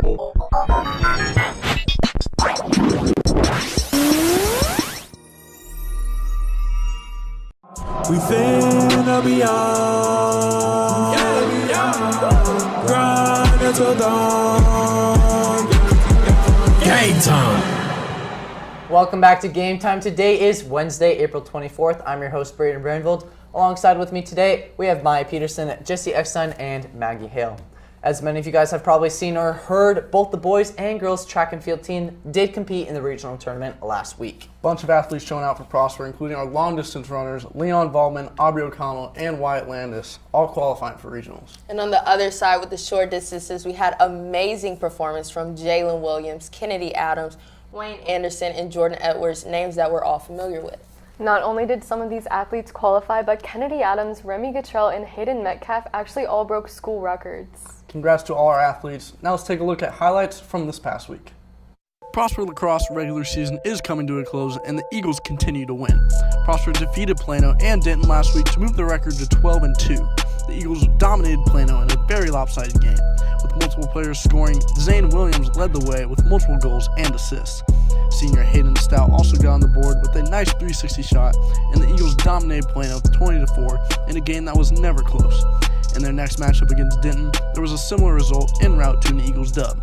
We finna be on, grind until dawn. Game time. Welcome back to Game Time. Today is Wednesday, April 24th. I'm your host, Braden Brandvold. Alongside with me today, we have Maya Peterson, Jesse Eckstein, and Maggie Hale. As many of you guys have probably seen or heard, both the boys and girls track and field team did compete in the regional tournament last week. Bunch of athletes showing out for Prosper, including our long-distance runners, Leon Baldwin, Aubrey O'Connell, and Wyatt Landis, all qualifying for regionals. And on the other side with the short distances, we had amazing performance from Jalen Williams, Kennedy Adams, Wayne Anderson, and Jordan Edwards, names that we're all familiar with. Not only did some of these athletes qualify, but Kennedy Adams, Remy Guttrell, and Hayden Metcalf actually all broke school records. Congrats to all our athletes. Now let's take a look at highlights from this past week. Prosper lacrosse regular season is coming to a close, and the Eagles continue to win. Prosper defeated Plano and Denton last week to move the record to 12-2. The Eagles dominated Plano in a very lopsided game, with multiple players scoring. Zane Williams led the way with multiple goals and assists. Senior Hayden Stout also got on the board with a nice 360 shot, and the Eagles dominated Plano 20-4 in a game that was never close. In their next matchup against Denton, there was a similar result en route to an Eagles dub.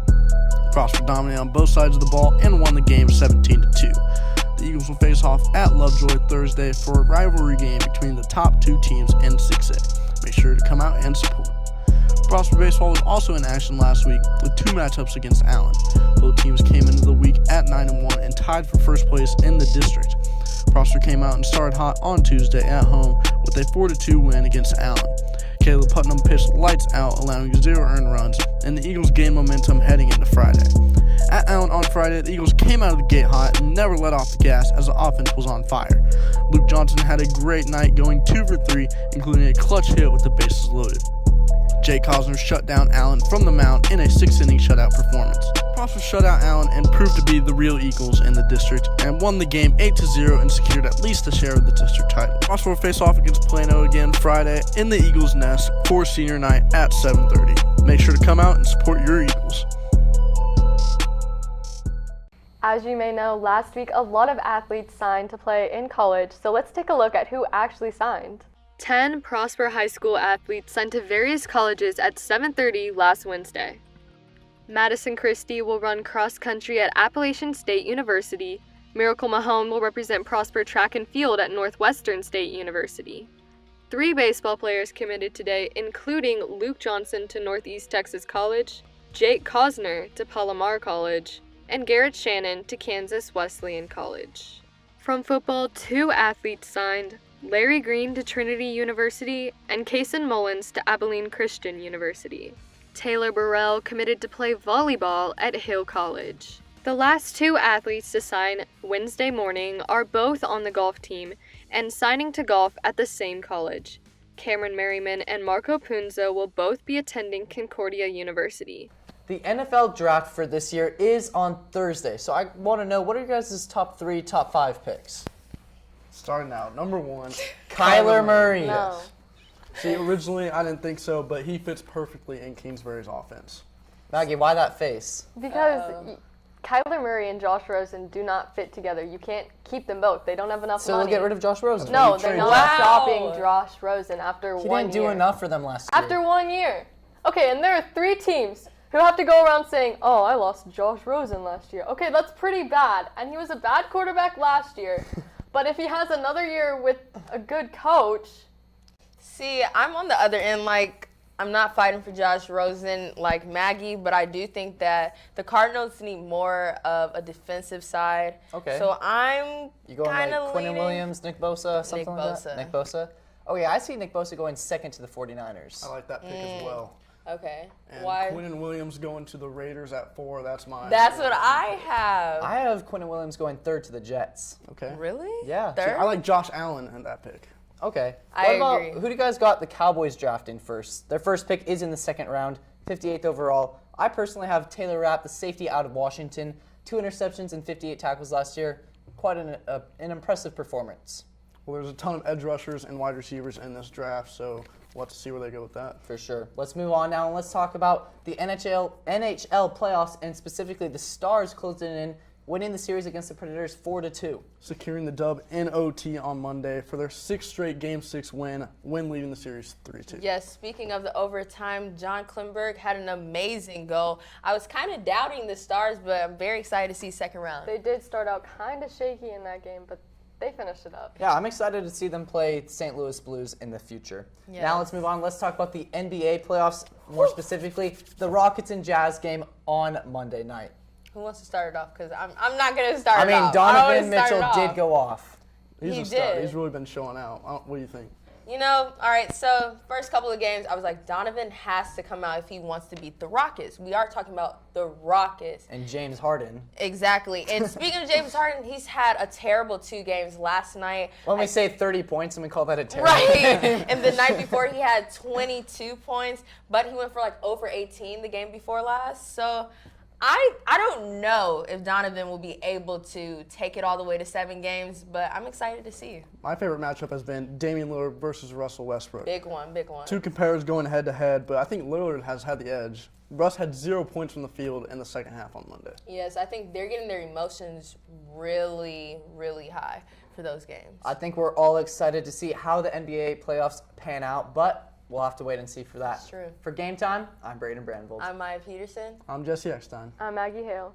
Prosper dominated on both sides of the ball and won the game 17-2. The Eagles will face off at Lovejoy Thursday for a rivalry game between the top two teams in 6A. Make sure to come out and support. Prosper baseball was also in action last week with two matchups against Allen. Both teams came into the week at 9-1 and tied for first place in the district. Prosper came out and started hot on Tuesday at home with a 4-2 win against Allen. Caleb Putnam pitched lights out, allowing 0 earned runs, and the Eagles gained momentum heading into Friday. At Allen on Friday, the Eagles came out of the gate hot and never let off the gas as the offense was on fire. Luke Johnson had a great night, going 2 for 3, including a clutch hit with the bases loaded. Jay Cosner shut down Allen from the mound in a 6-inning shutout performance. Prosper shut out Allen and proved to be the real Eagles in the district and won the game 8-0 and secured at least a share of the district title. Prosper will face off against Plano again Friday in the Eagles' Nest for senior night at 7:30. Make sure to come out and support your Eagles. As you may know, last week a lot of athletes signed to play in college, so let's take a look at who actually signed. 10 Prosper High School athletes signed to various colleges at 7:30 last Wednesday. Madison Christie will run cross country at Appalachian State University. Miracle Mahone will represent Prosper track and field at Northwestern State University. 3 baseball players committed today, including Luke Johnson to Northeast Texas College, Jake Cosner to Palomar College, and Garrett Shannon to Kansas Wesleyan College. From football, 2 athletes signed, Larry Green to Trinity University and Kason Mullins to Abilene Christian University. Taylor Burrell committed to play volleyball at Hill College. The last 2 athletes to sign Wednesday morning are both on the golf team and signing to golf at the same college. Cameron Merriman and Marco Punzo will both be attending Concordia University. The NFL draft for this year is on Thursday, so I want to know, what are your guys' top 3, top 5 picks? Starting out, number 1, Kyler Murray. No. See, originally I didn't think so, but he fits perfectly in Kingsbury's offense. Maggie, why that face? Because Kyler Murray and Josh Rosen do not fit together. You can't keep them both. They don't have enough So money. they'll get rid of Josh Rosen. No, they're not Wow. stopping Josh Rosen after He 1 didn't year. do enough for them last year. After 1 year. Okay, and there are 3 teams who have to go around saying, oh, I lost Josh Rosen last year. Okay, that's pretty bad. And he was a bad quarterback last year. But if he has another year with a good coach... See, I'm on the other end, I'm not fighting for Josh Rosen like Maggie, but I do think that the Cardinals need more of a defensive side. Okay. So I'm You going kind like of Quinnen leaning. Williams, Nick Bosa, something Nick like Bosa. that? Nick Bosa. Oh yeah, I see Nick Bosa going second to the 49ers. I like that pick as well. Okay. And Why? Quinnen Williams going to the Raiders at 4, that's mine. That's what I have. I have Quinnen Williams going third to the Jets. Okay. Really? Yeah. Third? I like Josh Allen in that pick. Okay. I What agree. about, who do you guys got the Cowboys drafting first? Their first pick is in the 2nd round, 58th overall. I personally have Taylor Rapp, the safety out of Washington. 2 interceptions and 58 tackles last year. Quite an impressive performance. Well, there's a ton of edge rushers and wide receivers in this draft, so we'll have to see where they go with that. For sure. Let's move on now and let's talk about the NHL playoffs, and specifically the Stars closing in, winning the series against the Predators 4-2. Securing the dub in OT on Monday for their 6th straight Game 6 win leading the series 3-2. Yes, speaking of the overtime, John Klimberg had an amazing goal. I was kind of doubting the Stars, but I'm very excited to see second round. They did start out kind of shaky in that game, but they finished it up. Yeah, I'm excited to see them play St. Louis Blues in the future. Yes. Now let's move on. Let's talk about the NBA playoffs, more specifically the Rockets and Jazz game on Monday night. Who wants to start it off? Because I'm not going to start it off. Donovan Mitchell did go off. He's He a star. did. He's really been showing out. What do you think? You know, all right, so first couple of games, I was like, Donovan has to come out if he wants to beat the Rockets. We are talking about the Rockets. And James Harden. Exactly. And speaking of James Harden, he's had a terrible 2 games last night. When we say 30 points and we call that a terrible Right. game. And the night before, he had 22 points, but he went for like over 18 the game before last. So I don't know if Donovan will be able to take it all the way to 7 games, but I'm excited to see. My favorite matchup has been Damian Lillard versus Russell Westbrook. Big one, big one. 2 compares going head-to-head, but I think Lillard has had the edge. Russ had 0 points from the field in the second half on Monday. Yes, I think they're getting their emotions really, really high for those games. I think we're all excited to see how the NBA playoffs pan out, but we'll have to wait and see for that. That's true. For Game Time, I'm Braden Brandvold. I'm Maya Peterson. I'm Jesse Eckstein. I'm Maggie Hale.